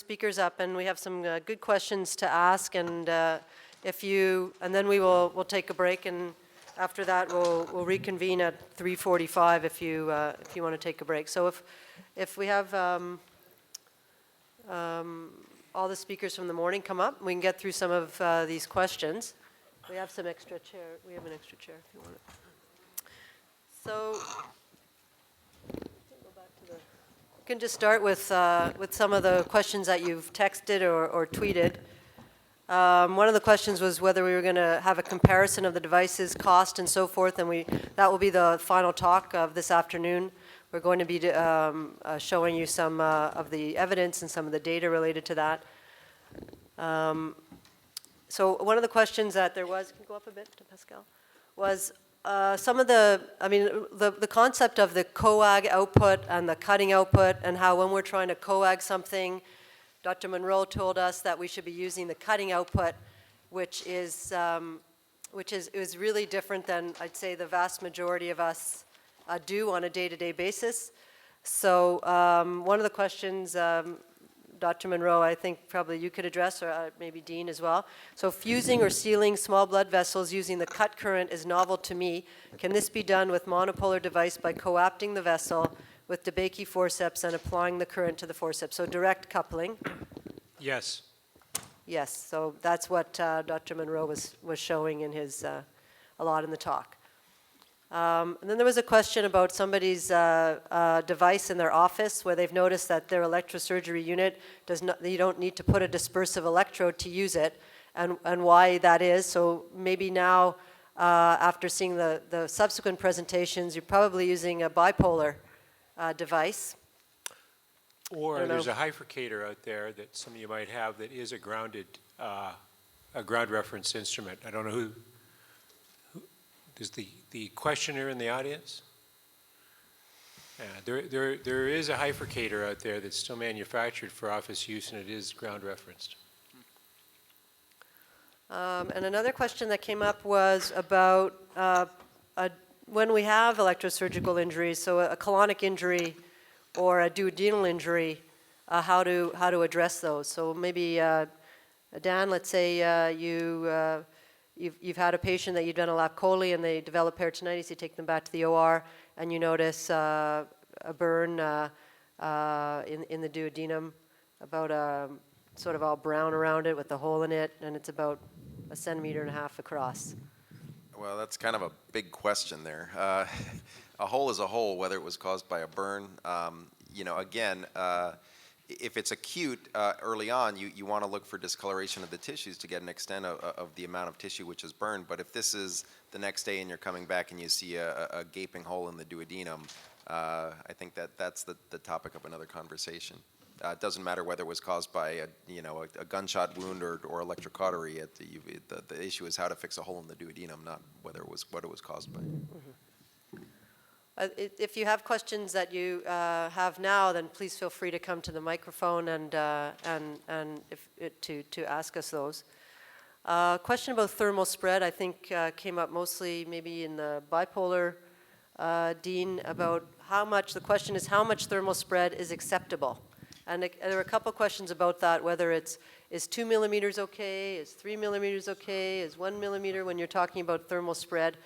Speakers up, and we have some good questions to ask, and and then we'll take a break, and after that we'll reconvene at 3:45 if you want to take a break. So if we have all the speakers from the morning come up, we can get through some of these questions. We have some extra chair. We have an extra chair if you want it. So. We can just start with some of the questions that you've texted or tweeted. One of the questions was whether we were going to have a comparison of the devices, cost, and so forth, and that will be the final talk of this afternoon. We're going to be showing you some of the evidence and some of the data related to that. So one of the questions that there was, can you go up a bit to Pascal, was the concept of the coag output and the cutting output, and how when we're trying to coag something, Dr. Monroe told us that we should be using the cutting output, which is really different than I'd say the vast majority of us do on a day-to-day basis. So one of the questions, Dr. Monroe, I think probably you could address, or maybe Dean as well. So fusing or sealing small blood vessels using the cut current is novel to me. Can this be done with monopolar device by coapting the vessel with DeBakey forceps and applying the current to the forceps? So direct coupling. Yes. Yes, so that's what Dr. Monroe was showing in his, a lot in the talk. And then there was a question about somebody's device in their office where they've noticed that their electrosurgery unit you don't need to put a dispersive electrode to use it, and why that is. So maybe now, after seeing the subsequent presentations, you're probably using a bipolar device. Or there's a bifurcator out there that some of you might have that is a ground reference instrument. I don't know who is the questioner in the audience? Yeah, there is a bifurcator out there that's still manufactured for office use, and it is ground referenced. And another question that came up was about when we have electrosurgical injuries, so a colonic injury or a duodenal injury, how to address those. So maybe Dan, let's say you've had a patient that you've done a lap chole and they develop peritonitis. You take them back to the OR and you notice a burn in the duodenum, about sort of all brown around it with a hole in it, and it's about 1.5 centimeters across. Well, that's kind of a big question there. A hole is a hole, whether it was caused by a burn. Again, if it's acute early on, you want to look for discoloration of the tissues to get an extent of the amount of tissue which is burned. But if this is the next day and you're coming back and you see a gaping hole in the duodenum, I think that's the topic of another conversation. It doesn't matter whether it was caused by a gunshot wound or electrocautery. The issue is how to fix a hole in the duodenum, not what it was caused by. Mm-hmm. If you have questions that you have now, then please feel free to come to the microphone and to ask us those. Question about thermal spread, I think came up mostly maybe in the bipolar, Dean, about the question is how much thermal spread is acceptable? And there are a couple questions about that, whether is 2 millimeters okay, is 3 millimeters okay, is 1 millimeter when you're talking about thermal spread.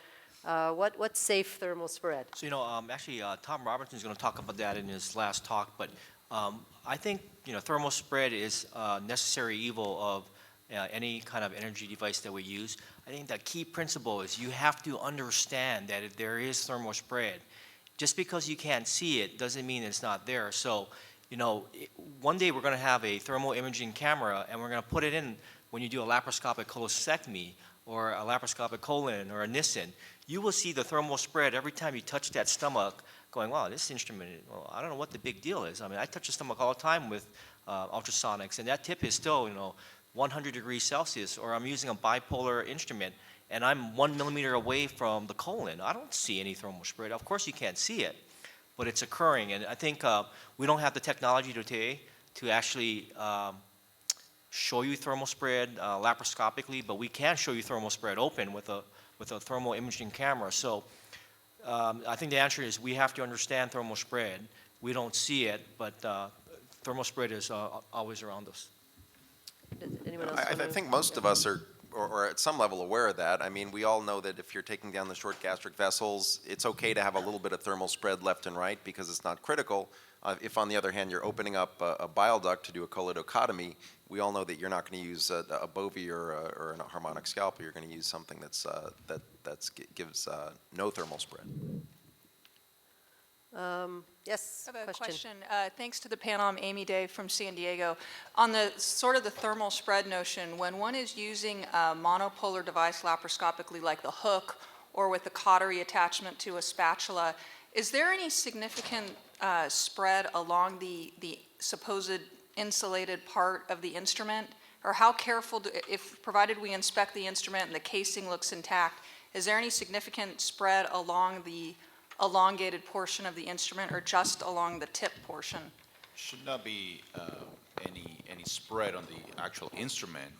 What's safe thermal spread? So, actually, Tom Robertson is going to talk about that in his last talk, but I think, thermal spread is a necessary evil of any kind of energy device that we use. I think the key principle is you have to understand that if there is thermal spread, just because you can't see it doesn't mean it's not there. So, one day we're going to have a thermal imaging camera, and we're going to put it in when you do a laparoscopic cholecystectomy or a laparoscopic colon or a Nissen. You will see the thermal spread every time you touch that stomach going, wow, this instrument, I don't know what the big deal is. I mean, I touch the stomach all the time with ultrasonics, and that tip is still, 100 degrees Celsius, or I'm using a bipolar instrument, and I'm 1 millimeter away from the colon. I don't see any thermal spread. Of course, you can't see it, but it's occurring. And I think we don't have the technology today to actually show you thermal spread laparoscopically, but we can show you thermal spread open with a thermal imaging camera. So I think the answer is we have to understand thermal spread. We don't see it, but thermal spread is always around us. Does anyone else I want to? think most of us are, or at some level, aware of that. I mean, we all know that if you're taking down the short gastric vessels, it's okay to have a little bit of thermal spread left and right because it's not critical. If, on the other hand, you're opening up a bile duct to do a choledochotomy, we all know that you're not going to use a Bovie or a harmonic scalpel. You're going to use something that's gives no thermal spread. Yes, I have a question. Thanks to the panel, I'm Amy Day from San Diego. On the sort of the thermal spread notion, when one is using a monopolar device laparoscopically like the hook or with the cautery attachment to a spatula, is there any significant spread along the supposed insulated part of the instrument? Or how careful, if provided we inspect the instrument and the casing looks intact, is there any significant spread along the elongated portion of the instrument or just along the tip portion? Should not be any spread on the actual instrument.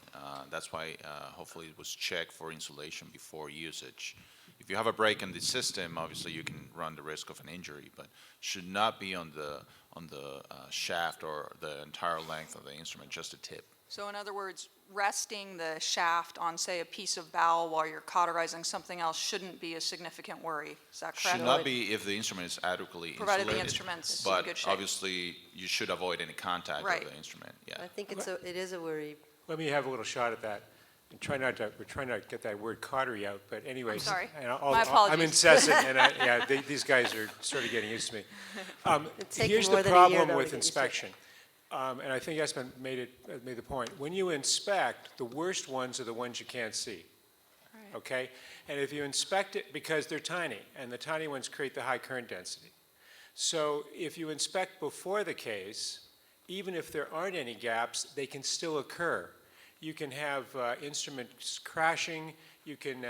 That's why hopefully it was checked for insulation before usage. If you have a break in the system, obviously you can run the risk of an injury, but should not be on the shaft or the entire length of the instrument, just the tip. So in other words, resting the shaft on, say, a piece of bowel while you're cauterizing something else shouldn't be a significant worry. Is that correct? Should not be if the instrument is adequately Provided the insulated. instrument's in But good shape. obviously, you should avoid any contact Right. with the instrument. Yeah. I think it is a worry. Let me have a little shot at that. And we're trying not to get that word cautery out, but anyways. sorry. and My apologies. I'm incessant, and these guys are sort of getting used to me. It's taken Here's more the than a year, problem though, with to get used to it. inspection. And I think Espen made the point. When you inspect, the worst ones are the ones you can't see. Right. Okay? And if you inspect it, because they're tiny, and the tiny ones create the high current density. So if you inspect before the case, even if there aren't any gaps, they can still occur. You can have instruments crashing. You can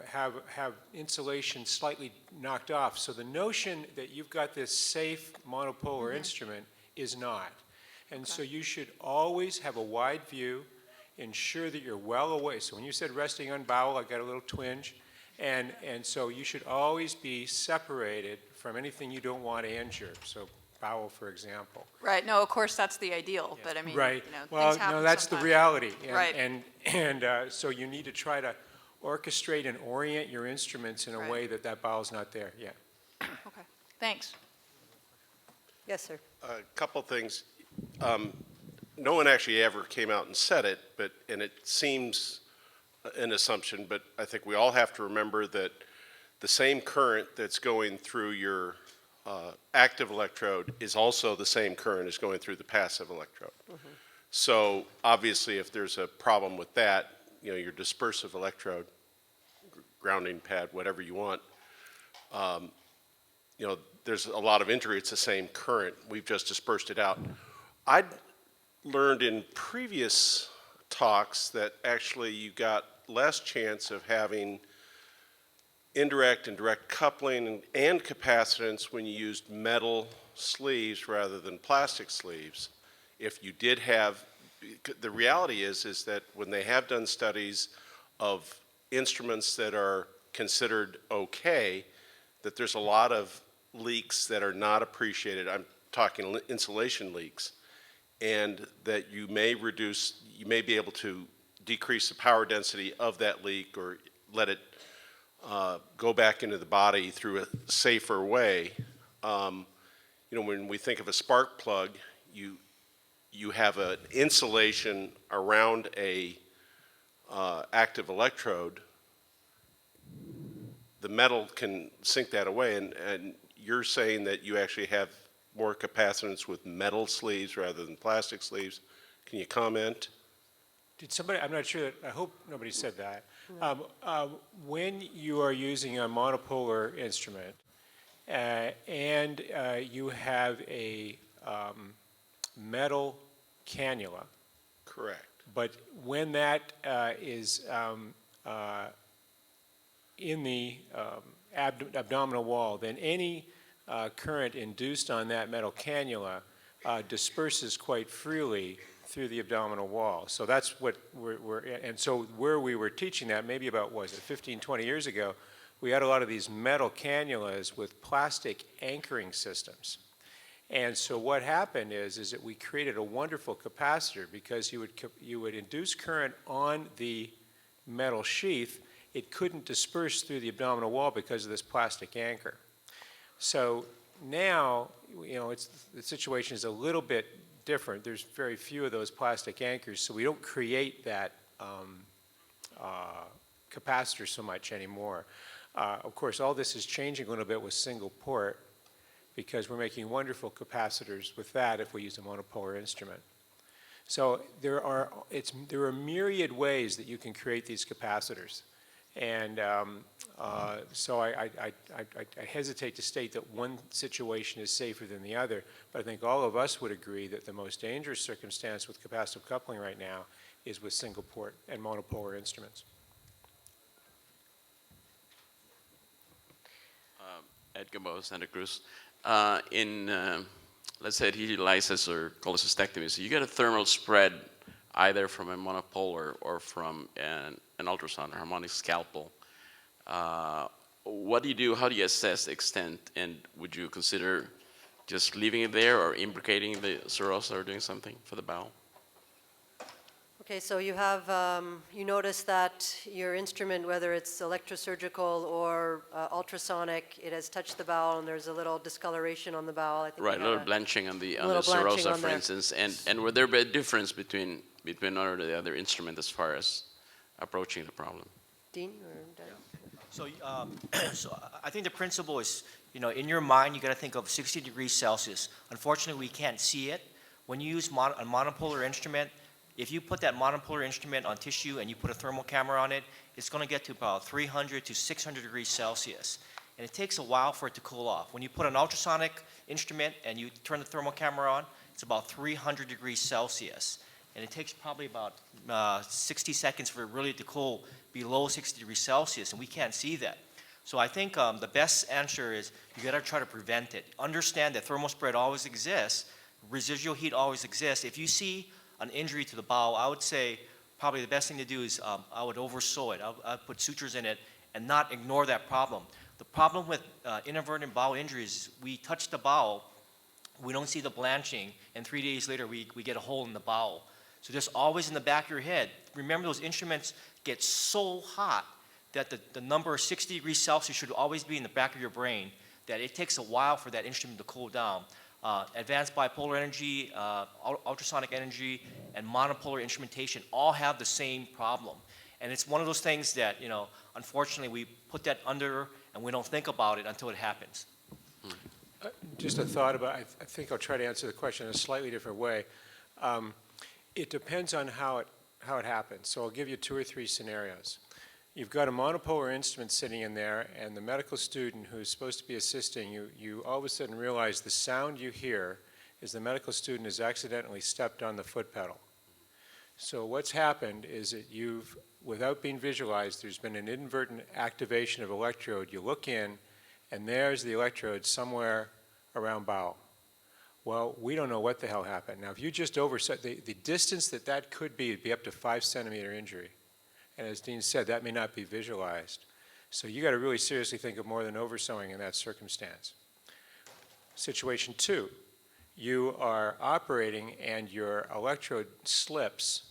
have insulation slightly knocked off. So the notion that you've got this safe monopolar instrument is not. And so you should always have a wide view, ensure that you're well away. So when you said resting on bowel, I got a little twinge. And so you should always be separated from anything you don't want to injure. So bowel, for example. Right, no, of course, that's the ideal, but I mean, Right. you know, Well, things happen no, that's the sometimes. reality. Right. And so you need to try to orchestrate and orient your instruments in a Right. way that that bowel's not there. Yeah. Okay, thanks. Yes, sir. A couple things. No one actually ever came out and said it, and it seems an assumption, but I think we all have to remember that the same current that's going through your active electrode is also the same current as going through the passive electrode. So obviously, if there's a problem with that, you know, your dispersive electrode, grounding pad, whatever you want, you know, there's a lot of injury. It's the same current. We've just dispersed it out. I'd learned in previous talks that actually you got less chance of having indirect and direct coupling and capacitance when you used metal sleeves rather than plastic sleeves. If you did have, the reality is that when they have done studies of instruments that are considered okay, that there's a lot of leaks that are not appreciated. I'm talking insulation leaks, and that you may be able to decrease the power density of that leak or let it go back into the body through a safer way. You know, when we think of a spark plug, you have an insulation around a active electrode. The metal can sink that away, and you're saying that you actually have more capacitance with metal sleeves rather than plastic sleeves. Can you comment? Did somebody, I'm not sure, I hope nobody said that. When you are using a monopolar instrument and you have a metal cannula, Correct. but when that is in the abdominal wall, then any current induced on that metal cannula disperses quite freely through the abdominal wall. So that's what and so where we were teaching that, maybe about, 15, 20 years ago, we had a lot of these metal cannulas with plastic anchoring systems. And so what happened is that we created a wonderful capacitor because you would induce current on the metal sheath. It couldn't disperse through the abdominal wall because of this plastic anchor. So now, the situation is a little bit different. There's very few of those plastic anchors, so we don't create that capacitor so much anymore. Of course, all this is changing a little bit with single port because we're making wonderful capacitors with that if we use a monopolar instrument. So there are myriad ways that you can create these capacitors. And so I hesitate to state that one situation is safer than the other, but I think all of us would agree that the most dangerous circumstance with capacitive coupling right now is with single port and monopolar instruments. Ed Gabo, Santa Cruz. Let's say hemolysis or cholecystectomy, so you get a thermal spread either from a monopolar or from an ultrasound or harmonic scalpel. What do you do? How do you assess the extent? And would you consider just leaving it there or imbricating the serosa or doing something for the bowel? Okay, so you have, you notice that your instrument, whether it's electrosurgical or ultrasonic, it has touched the bowel and there's a little discoloration on the bowel. I think Right, a you had little blanching on the little blanching serosa, on for the- instance. And would there be a difference between one or the other instrument as far as approaching the problem? Dean or Dan? So, so I think the principle is, in your mind, you got to think of 60 degrees Celsius. Unfortunately, we can't see it. When you use a monopolar instrument, if you put that monopolar instrument on tissue and you put a thermal camera on it, it's going to get to about 300 to 600 degrees Celsius. And it takes a while for it to cool off. When you put an ultrasonic instrument and you turn the thermal camera on, it's about 300 degrees Celsius. And it takes probably about 60 seconds for it really to cool below 60 degrees Celsius, and we can't see that. So I think the best answer is you got to try to prevent it. Understand that thermal spread always exists, residual heat always exists. If you see an injury to the bowel, I would say probably the best thing to do is I would oversew it. I'd put sutures in it and not ignore that problem. The problem with inadvertent bowel injuries is we touch the bowel, we don't see the blanching, and 3 days later we get a hole in the bowel. So just always in the back of your head, remember those instruments get so hot that the number 60 degrees Celsius should always be in the back of your brain, that it takes a while for that instrument to cool down. Advanced bipolar energy, ultrasonic energy, and monopolar instrumentation all have the same problem. And it's one of those things that, unfortunately we put that under and we don't think about it until it happens. Just a thought about, I think I'll try to answer the question in a slightly different way. It depends on how it happens. So I'll give you 2 or 3 scenarios. You've got a monopolar instrument sitting in there, and the medical student who's supposed to be assisting you, you all of a sudden realize the sound you hear is the medical student has accidentally stepped on the foot pedal. So what's happened is that you've, without being visualized, there's been an inadvertent activation of electrode. You look in, and there's the electrode somewhere around bowel. Well, we don't know what the hell happened. Now, if you just overset, the distance that could be would be up to 5-centimeter injury. And as Dean said, that may not be visualized. So you got to really seriously think of more than oversewing in that circumstance. Situation 2, you are operating and your electrode slips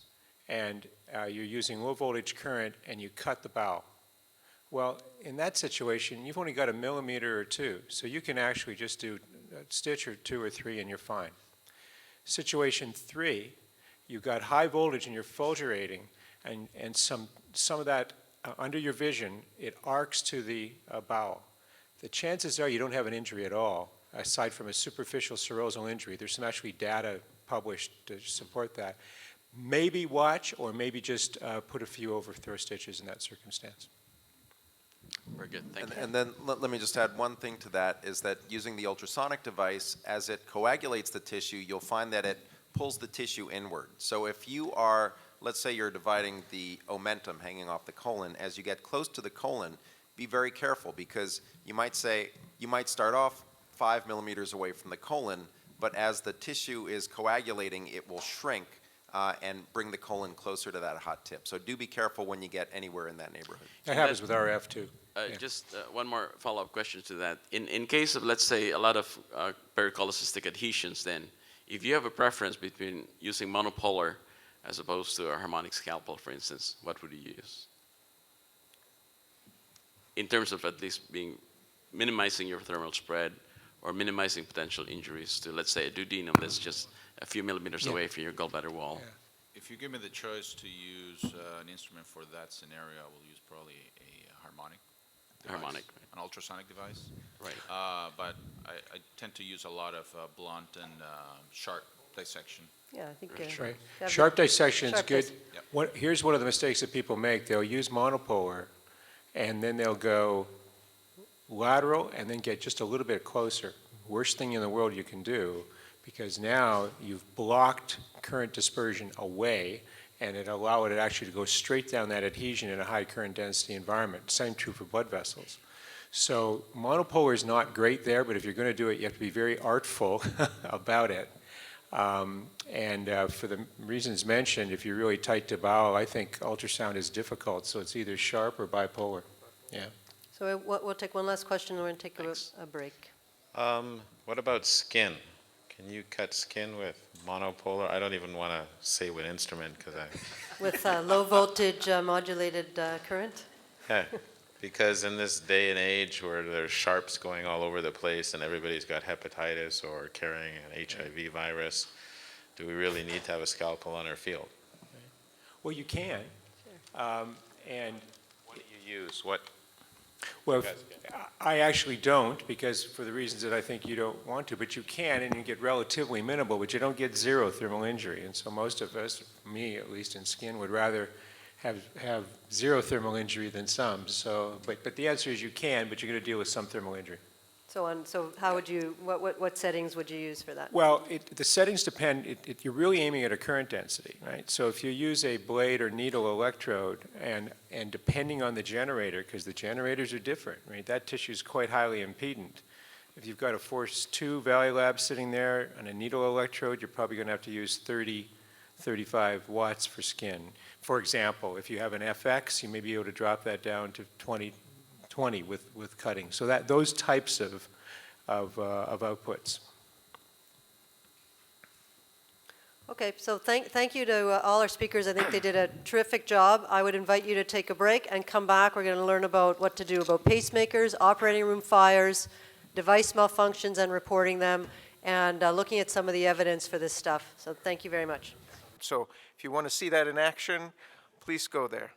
and you're using low voltage current and you cut the bowel. Well, in that situation, you've only got 1 millimeter or 2, so you can actually just do a stitch or 2 or 3 and you're fine. Situation 3, you've got high voltage and you're fulgurating, and some of that under your vision, it arcs to the bowel. The chances are you don't have an injury at all, aside from a superficial serosal injury. There's some actually data published to support that. Maybe watch, or maybe just put a few overthrow stitches in that circumstance. Very good, thank you. And then let me just add one thing to that, is that using the ultrasonic device, as it coagulates the tissue, you'll find that it pulls the tissue inward. So if you are, let's say you're dividing the omentum hanging off the colon, as you get close to the colon, be very careful, because you might start off 5 millimeters away from the colon, but as the tissue is coagulating, it will shrink and bring the colon closer to that hot tip. So do be careful when you get anywhere in that neighborhood. That happens with RF too. Yeah. Just one more follow-up question to that. In case of, let's say, a lot of pericholecystic adhesions, then, if you have a preference between using monopolar as opposed to a harmonic scalpel, for instance, what would you use? In terms of at least minimizing your thermal spread or minimizing potential injuries to, let's say, a duodenum that's just a few millimeters away from your gallbladder wall. Yeah. If you give me the choice to use an instrument for that scenario, I will use probably a harmonic device, Harmonic, an ultrasonic device. right? But I tend to use a lot of blunt and sharp dissection. Yeah, I think. Right. have Sharp the- dissection is sharp good. dis- Here's one of the mistakes that people make. They'll use monopolar, and then they'll go lateral and then get just a little bit closer. Worst thing in the world you can do, because now you've blocked current dispersion away, and it allowed it actually to go straight down that adhesion in a high current density environment. Same true for blood vessels. So monopolar is not great there, but if you're going to do it, you have to be very artful about it. For the reasons mentioned, if you're really tight to bowel, I think ultrasound is difficult, so it's either sharp or bipolar. Yeah. So we'll take one last question, and we're going to take a break. What about skin? Can you cut skin with monopolar? I don't even want to say what instrument because With low voltage modulated current? yeah, because in this day and age where there's sharps going all over the place and everybody's got hepatitis or carrying an HIV virus, do we really need to have a scalpel on our field? Well, you can. And What do you use? What? well, guys I actually don't, because for the reasons that I think you don't want to, but you can, and you get relatively minimal, but you don't get zero thermal injury. And so most of us, me at least in skin, would rather have zero thermal injury than some. So, but the answer is you can, but you're going to deal with some thermal injury. So how would you, what settings would you use for that? Well, the settings depend, you're really aiming at a current density, right? So if you use a blade or needle electrode, and depending on the generator, because the generators are different, right? That tissue is quite highly impedant. If you've got a Force 2 Valley Lab sitting there on a needle electrode, you're probably going to have to use 30, 35 watts for skin. For example, if you have an FX, you may be able to drop that down to 20 with cutting. So those types of outputs. Okay, so thank you to all our speakers. I think they did a terrific job. I would invite you to take a break and come back. We're going to learn about what to do about pacemakers, operating room fires, device malfunctions and reporting them, and looking at some of the evidence for this stuff. So thank you very much. So if you want to see that in action, please go there.